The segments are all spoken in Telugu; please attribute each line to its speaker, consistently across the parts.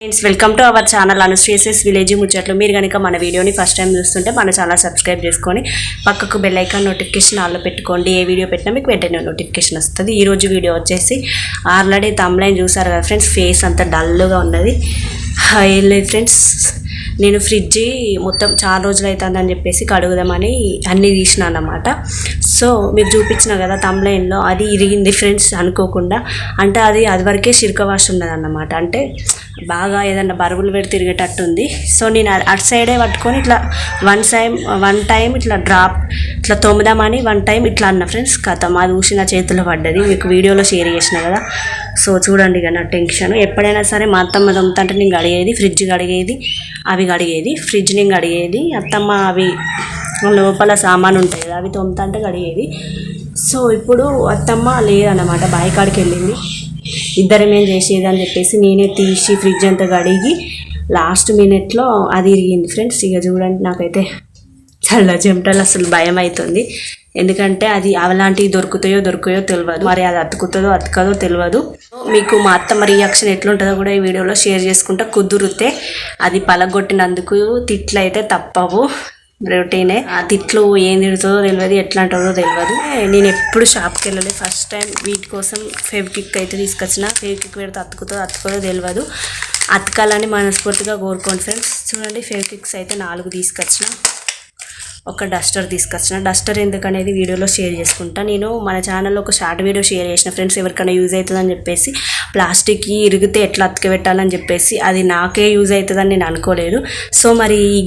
Speaker 1: Friends welcome to our channel Anushree's village ముచ్చట్లు. మీరు కనుక మన వీడియోని ఫస్ట్ టైం చూస్తుంటే మన ఛానల్ సబ్స్క్రైబ్ చేసుకొని పక్కకు బెల్ ఐకాన్ నోటిఫికేషన్ ఆన్లో పెట్టుకోండి. ఏ వీడియో పెట్టినా మీకు వెంటనే నోటిఫికేషన్ వస్తుంది. ఈరోజు వీడియో వచ్చేసి ఆల్రెడీ తమ్లైన్ చూసారు కదా ఫ్రెండ్స్, ఫేస్ అంతా డల్గా ఉన్నది. ఏం లేదు ఫ్రెండ్స్, నేను ఫ్రిడ్జ్ మొత్తం చాలా రోజులు అవుతుందని చెప్పేసి కడుగుదామని అన్నీ తీసిన అన్నమాట. సో మీకు చూపించిన కదా తమ్లైన్లో, అది ఇరిగింది ఫ్రెండ్స్ అనుకోకుండా. అంటే అది వరకే చిరకవాష్ ఉన్నది అన్నమాట. అంటే బాగా ఏదన్నా బరువులు పెట్టి తిరిగేటట్టు ఉంది. సో నేను అటు సైడే పట్టుకొని ఇట్లా వన్ టైం ఇట్లా డ్రాప్ ఇట్లా తొమ్మిదామని వన్ టైం ఇట్లా అన్న ఫ్రెండ్స్, కథం అది ఊసి నా చేతిలో పడ్డది. మీకు వీడియోలో షేర్ చేసిన కదా. సో చూడండి ఇక నా టెన్షన్. ఎప్పుడైనా సరే మా అత్తమ్మ దొమ్ముతంటే నేను కడిగేది, ఫ్రిడ్జ్ కడిగేది, అవి కడిగేది, ఫ్రిడ్జ్ నేను కడిగేది, అత్తమ్మ అవి లోపల సామాను ఉంటాయి కదా అవి తొమ్ముతంటే కడిగేది. సో ఇప్పుడు అత్తమ్మ లేదన్నమాట, బావి కాడికి వెళ్ళింది. ఇద్దరమేం చేసేది అని చెప్పేసి నేనే తీసి ఫ్రిడ్జ్ అంతా కడిగి లాస్ట్ మినిట్లో అది ఇరిగింది ఫ్రెండ్స్. ఇక చూడండి, నాకైతే చాలా చెమటలు, అసలు భయం అవుతుంది. ఎందుకంటే అది అలాంటివి దొరుకుతాయో తెలియదు, మరి అది అతుకదో తెలియదు. మీకు మా అత్తమ్మ రియాక్షన్ ఎట్లుంటుందో కూడా ఈ వీడియోలో షేర్ చేసుకుంటా. కుదిరితే అది పలగొట్టినందుకు తిట్లు అయితే తప్పవు, రొటీనే. ఆ తిట్లు ఏం తిడుతుందో తెలియదు, ఎట్లా అంటుందో తెలియదు. నేను ఎప్పుడు షాప్కి వెళ్ళలేదు, ఫస్ట్ టైం వీటి కోసం ఫెవిక్విక్ అయితే తీసుకొచ్చిన. ఫెవిక్విక్ పెడితే అతుకుతుందో తెలియదు. అతకాలని మనస్ఫూర్తిగా కోరుకోండి ఫ్రెండ్స్. చూడండి, ఫెవిక్విక్స్ అయితే 4 తీసుకొచ్చిన, ఒక డస్టర్ తీసుకొచ్చిన. డస్టర్ ఎందుకనేది వీడియోలో షేర్ చేసుకుంటా. నేను మన ఛానల్లో ఒక షార్ట్ వీడియో షేర్ చేసిన ఫ్రెండ్స్, ఎవరికైనా యూజ్ అవుతుందని చెప్పేసి. ప్లాస్టిక్కి ఇరిగితే ఎట్లా అతకబెట్టాలని చెప్పేసి, అది నాకే యూజ్ అవుతుందని నేను అనుకోలేదు. సో మరి ఈ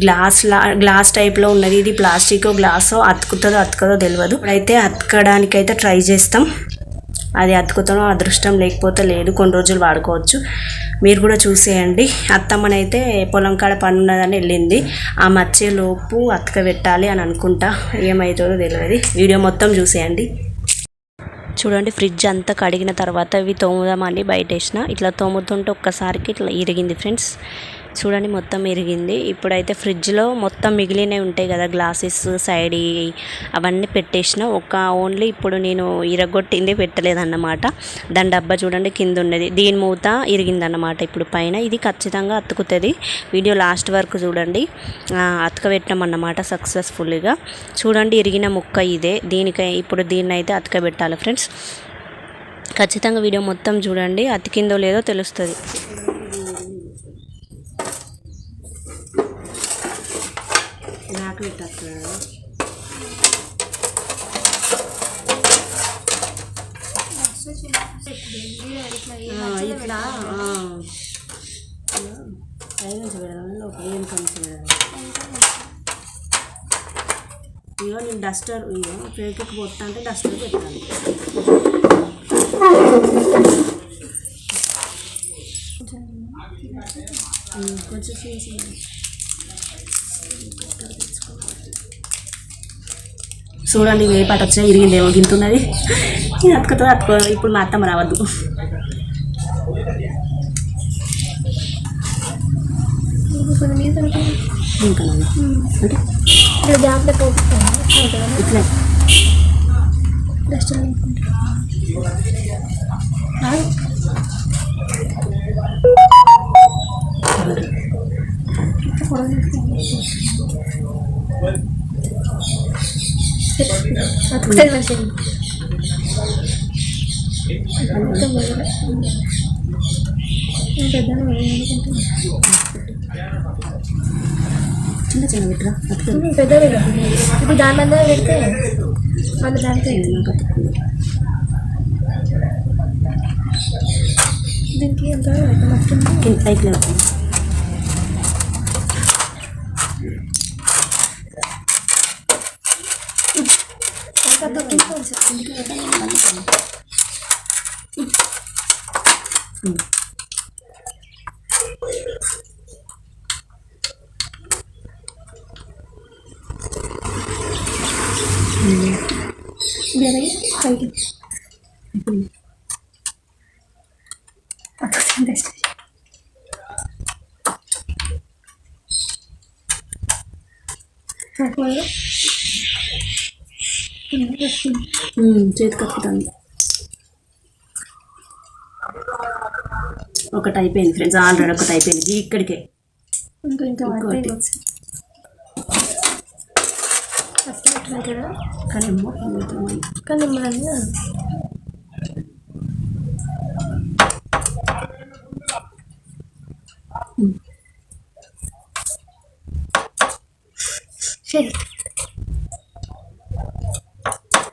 Speaker 1: గ్లాస్ టైప్లో ఉన్నది, ఇది ప్లాస్టిక్ గ్లాసో అతుకుతుందో తెలియదు. ఇప్పుడైతే అతకడానికైతే ట్రై చేస్తాం. అది అతుకుతానో అదృష్టం, లేకపోతే లేదు, కొన్ని రోజులు వాడుకోవచ్చు. మీరు కూడా చూసేయండి. అత్తమ్మనైతే పొలం కాడ పని ఉన్నదని వెళ్ళింది. ఆ మచ్చేలోపు అతకబెట్టాలి అని అనుకుంటా, ఏమవుతుందో తెలియదు. వీడియో మొత్తం చూసేయండి. చూడండి, ఫ్రిడ్జ్ అంతా కడిగిన తర్వాత ఇవి తోముదామని బయట వేసిన. ఇట్లా తోముతుంటే ఒక్కసారికి ఇట్లా ఇరిగింది ఫ్రెండ్స్. చూడండి, మొత్తం ఇరిగింది. ఇప్పుడైతే ఫ్రిడ్జ్లో మొత్తం మిగిలినవి ఉంటాయి కదా, గ్లాసెస్ సైడ్ అవన్నీ పెట్టేసిన. ఓన్లీ ఇప్పుడు నేను ఇరగొట్టింది పెట్టలేదన్నమాట. దాని డబ్బా చూడండి కింద ఉన్నది, దీని మూత ఇరిగిందన్నమాట. ఇప్పుడు పైన ఇది ఖచ్చితంగా అతుకుతుంది. వీడియో లాస్ట్ వరకు చూడండి. అతకబెట్టాం అన్నమాట సక్సెస్ఫుల్గా. చూడండి, ఇరిగిన ముక్క ఇదే. ఇప్పుడు దీన్ని అయితే అతకబెట్టాలి ఫ్రెండ్స్. ఖచ్చితంగా వీడియో మొత్తం చూడండి, అతికిందో లేదో తెలుస్తుంది. ఇట్లా ఇగో నేను డస్టర్, ఇగో ఫేక్కి పోతా అంటే డస్టర్ పెట్టాలి. కొంచెం చేసి చూడండి, ఏ పాట వచ్చినా ఇరిగిందేమో గింతున్నది. అతుకో ఇప్పుడు మా అత్తమ్మ రావద్దు. ఇంకా ఇట్లా చిన్న పెట్టరా పెద్ద ఇప్పుడు దాని మీద పెడితే మళ్ళీ దానికి దీనికి ఎంత ఇట్లా చేతి కప్పుతాను. ఒకటి అయిపోయింది ఫ్రెండ్స్, ఆల్రెడీ ఒకటి అయిపోయింది ఇక్కడికే.
Speaker 2: కానీ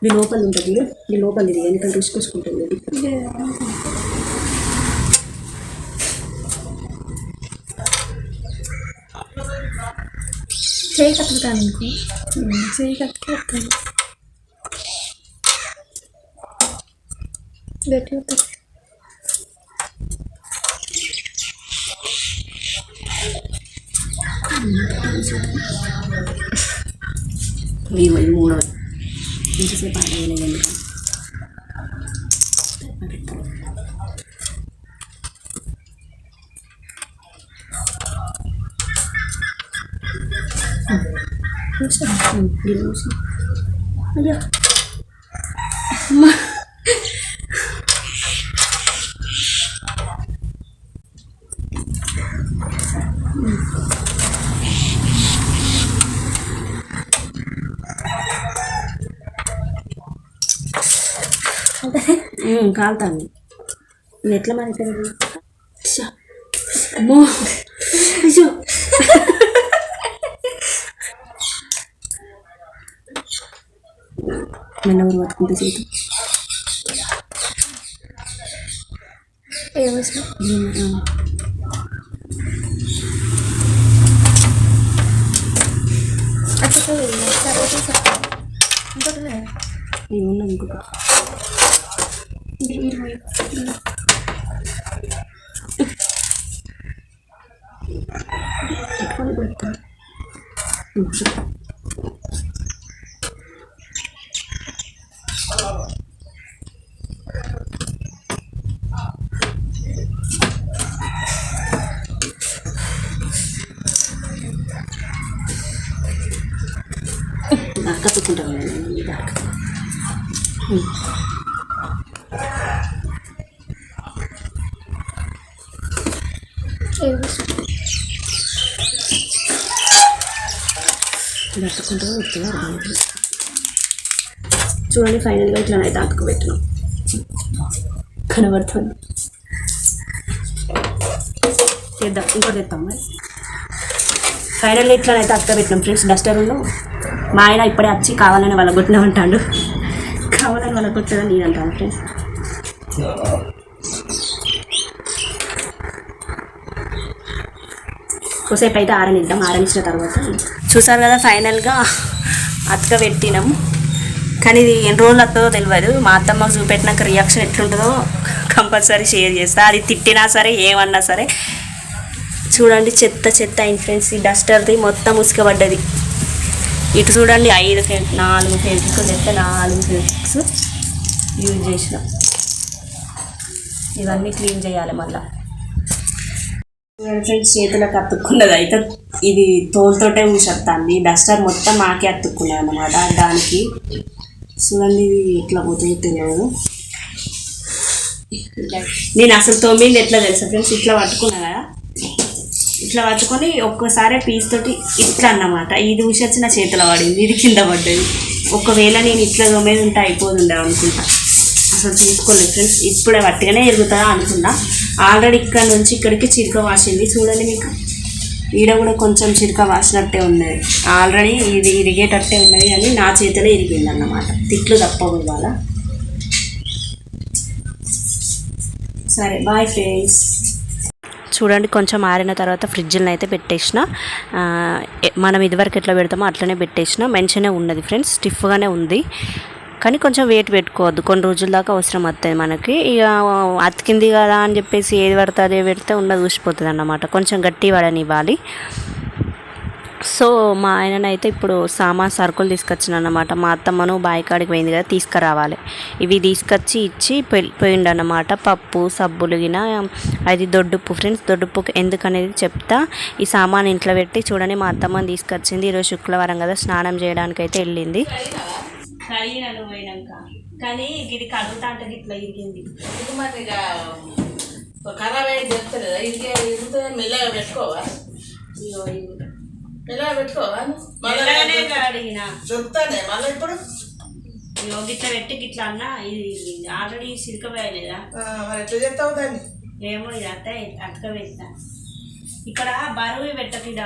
Speaker 1: ఈ లోపల ఉంటుంది, ఈ లోపల ఇది ఎందుకంటే రుసుకొసుకుంటుంది.
Speaker 2: చేయి కట్టుకుంటాను ఇంకో చేయి కట్టుకుంటాను గట్టి ఉంటుంది.
Speaker 1: ఇది మూడోది ఇంతసేపు ఆడలేదు ఎందుకంటే అయ్యో కాలుతాను. ఇది ఎట్లా మరి అమ్మో అయ్యో మన ఊరు పట్టుకుంటే చేతి ఉన్నది ఇంకొక కట్టుకుంటాను కట్టుకుంటూ వస్తుందా చూడండి. ఫైనల్గా ఇట్లనైతే అతుకు పెట్టినాం కనబడుతుంది. చేద్దాం ఇంకోటి తెద్దాం మరి. ఫైనల్గా ఇట్లనైతే అతుక పెట్టినాం ఫ్రెండ్స్. డస్టర్లో మా ఆయన ఇప్పుడే వచ్చి కావాలని వాళ్ళ కొట్టినా అంటాడు, కావాలని వాళ్ళ కొట్టదని నేను అంటాను ఫ్రెండ్స్. కొసేపు అయితే ఆరనిద్దాం. ఆరనిచ్చిన తర్వాత చూసారు కదా ఫైనల్గా అతక పెట్టినాము. కానీ ఇది ఎన్ని రోజులు వస్తుందో తెలియదు. మా అత్తమ్మకు చూపెట్టినాక రియాక్షన్ ఎట్లుంటుందో కంపల్సరీ షేర్ చేస్తా. అది తిట్టినా సరే ఏమన్నా సరే. చూడండి చెత్త చెత్త అయింది ఫ్రెండ్స్. ఈ డస్టర్ది మొత్తం ఉసుకబడ్డది. ఇటు చూడండి 4 ఫెవిక్విక్స్ అయితే 4 ఫెవిక్విక్స్ యూజ్ చేసిన. ఇవన్నీ క్లీన్ చేయాలి మళ్ళీ. ఫ్రెండ్స్ చేతులకు అతుక్కున్నది అయితే ఇది తోలుతోటే ఊసొస్తుంది. డస్టర్ మొత్తం మాకే అతుక్కున్నది అన్నమాట. దానికి చూడండి ఇది ఎట్లా పోతుందో తెలియదు. నేను అసలు తోమింది ఎట్లా తెలుసా ఫ్రెండ్స్, ఇట్లా పట్టుకున్నా కదా, ఇట్లా పట్టుకొని ఒక్కసారి పీస్ తోటి ఇట్లా అన్నమాట. ఇది ఊసొచ్చి నా చేతిలో పడింది, ఇది కింద పడ్డది. ఒకవేళ నేను ఇట్లా తోమేది ఉంటే అయిపోతుండే అనుకుంటా. అసలు చూసుకోలేదు ఫ్రెండ్స్. ఇప్పుడే పట్టుగానే ఎరుగుతుందా అనుకున్నా. ఆల్రెడీ ఇక్కడ నుంచి ఇక్కడికి చిరక వాసింది. చూడండి మీకు ఈడ కూడా కొంచెం చిరక వాసినట్టే ఉన్నది. ఆల్రెడీ ఇది ఇరిగేటట్టే ఉన్నది కానీ నా చేతిలో ఇరిగింది అన్నమాట. తిట్లు తప్పవు ఇవాళ. సరే బాయ్ ఫ్రెండ్స్. చూడండి కొంచెం ఆరిన తర్వాత ఫ్రిడ్జ్లో అయితే పెట్టేసిన. మనం ఇదివరకు ఎట్లా పెడతామో అట్లనే పెట్టేసిన. మంచిగానే ఉన్నది ఫ్రెండ్స్, స్టిఫ్గానే ఉంది. కానీ కొంచెం వెయిట్ పెట్టుకోవద్దు, కొన్ని రోజుల దాకా అవసరం వస్తుంది మనకి. ఇక అతికింది కదా అని చెప్పేసి ఏది పడితే అదే పెడితే ఉన్నది ఊసిపోతుంది అన్నమాట. కొంచెం గట్టి పడనివ్వాలి. సో మా ఆయననైతే ఇప్పుడు సామాన్ సరుకులు తీసుకొచ్చిన అన్నమాట. మా అత్తమ్మను బాయికాడికి పోయింది కదా, తీసుకురావాలి. ఇవి తీసుకొచ్చి ఇచ్చి పోయిండు అన్నమాట. పప్పు సబ్బులు గిన. అది దొడ్డుప్పు ఫ్రెండ్స్. దొడ్డుప్పు ఎందుకనేది చెప్తా. ఈ సామాన్ ఇంట్లో పెట్టి చూడండి మా అత్తమ్మని తీసుకొచ్చింది. ఈరోజు శుక్రవారం కదా, స్నానం చేయడానికి అయితే వెళ్ళింది. కడిగినాను పోయినాక, కానీ ఇది కడుగుతా అంటే ఇట్లా ఇరిగింది.
Speaker 3: ఖరాబ్ అయ్యి చెప్తలేదా ఇంకే ఇంత మెల్లగా పెట్టుకోవా
Speaker 1: ఇగో ఇది
Speaker 3: మెల్లగా పెట్టుకోవా
Speaker 1: మెల్లగానే అడిగిన
Speaker 3: చెప్తానే మళ్ళీ ఇప్పుడు
Speaker 1: ఇగో గిట్ల పెట్టి గిట్లా అన్న ఇది ఆల్రెడీ సిరికపోయలేదా
Speaker 3: మరి ఎట్లా చెప్తావు దాన్ని
Speaker 1: ఏమో ఇది అతకబెట్టిన ఇక్కడ బరువు పెట్టకిడ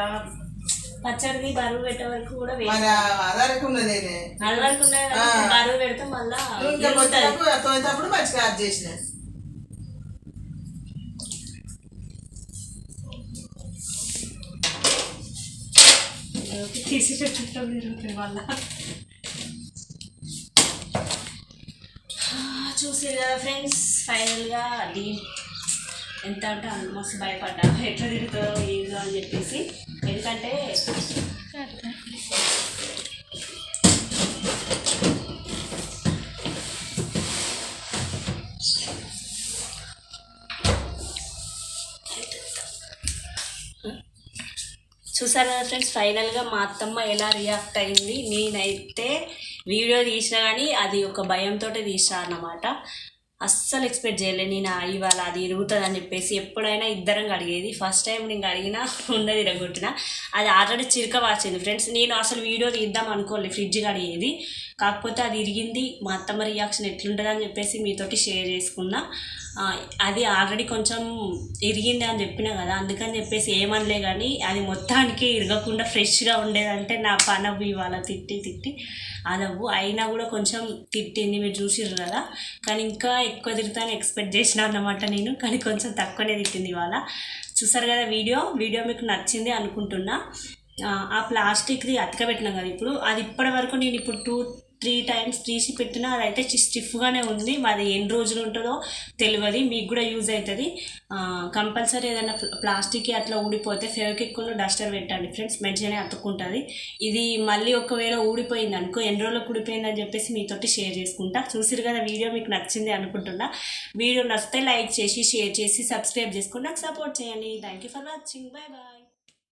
Speaker 1: పచ్చడిని బరువు పెట్టే వరకు కూడా
Speaker 3: మరి ఆధారకు ఉన్నది
Speaker 1: అది వరకు ఉన్నది కదా, బరువు పెడితే మళ్ళా
Speaker 3: ఇంకా తోయేటప్పుడు మంచిగా యాడ్ చేసిన
Speaker 1: తీసి చుట్టూ తిరుగుతాయి మళ్ళా చూసారు కదా ఫ్రెండ్స్ ఫైనల్గా అది ఎంత అంటే అంత మస్తు భయపడ్డా ఎట్లా తిరుగుతుందో ఏదో అని చెప్పేసి ఎందుకంటే చూసారు కదా ఫ్రెండ్స్ ఫైనల్గా మా అత్తమ్మ ఎలా రియాక్ట్ అయింది. నేనైతే వీడియో తీసినా కానీ అది ఒక భయంతో తీసా అన్నమాట. అస్సలు ఎక్స్పెక్ట్ చేయలేదు నేను ఇవాళ అది ఇరుగుతుంది అని చెప్పేసి. ఎప్పుడైనా ఇద్దరం కడిగేది, ఫస్ట్ టైం నేను కడిగినా ఉన్నది ఇరగొట్టిన. అది ఆల్రెడీ చిరక వాచింది ఫ్రెండ్స్. నేను అసలు వీడియో తీద్దాం అనుకోలేదు, ఫ్రిడ్జ్ కడిగేది. కాకపోతే అది ఇరిగింది. మా అత్తమ్మ రియాక్షన్ ఎట్లుంటుంది అని చెప్పేసి మీతోటి షేర్ చేసుకున్నా. అది ఆల్రెడీ కొంచెం ఇరిగింది అని చెప్పినా కదా, అందుకని చెప్పేసి ఏమనలే. కానీ అది మొత్తానికి ఇరగకుండా ఫ్రెష్గా ఉండేదంటే నా పనవ్వు ఇవాళ తిట్టి అదవ్వు అయినా కూడా కొంచెం తిట్టింది, మీరు చూసిర్రు కదా. కానీ ఇంకా ఎక్కువ తిరుగుతాను ఎక్స్పెక్ట్ చేసిన అన్నమాట నేను, కానీ కొంచెం తక్కువనే తిట్టింది ఇవాళ. చూసారు కదా వీడియో మీకు నచ్చింది అనుకుంటున్నా. ఆ ప్లాస్టిక్ది అతకబెట్టినాం కదా ఇప్పుడు, అది ఇప్పటి వరకు నేను ఇప్పుడు 2-3 టైమ్స్ తీసి పెట్టినా అదైతే స్టిఫ్గానే ఉంది. మాది ఎన్ని రోజులు ఉంటుందో తెలియదు, మీకు కూడా యూజ్ అవుతుంది. కంపల్సరీ ఏదైనా ప్లాస్టిక్ అట్లా ఊడిపోతే ఫెవిక్విక్ను డస్టర్ పెట్టండి ఫ్రెండ్స్, మంచిగానే అతుక్కుంటుంది. ఇది మళ్ళీ ఒకవేళ ఊడిపోయింది అనుకో, ఎన్ని రోజులకు ఊడిపోయింది అని చెప్పేసి మీతోటి షేర్ చేసుకుంటా. చూసిరు కదా వీడియో మీకు నచ్చింది అనుకుంటున్నా. వీడియో నచ్చితే లైక్ చేసి షేర్ చేసి సబ్స్క్రైబ్ చేసుకుని నాకు సపోర్ట్ చేయండి. Thank you for watching. Bye bye.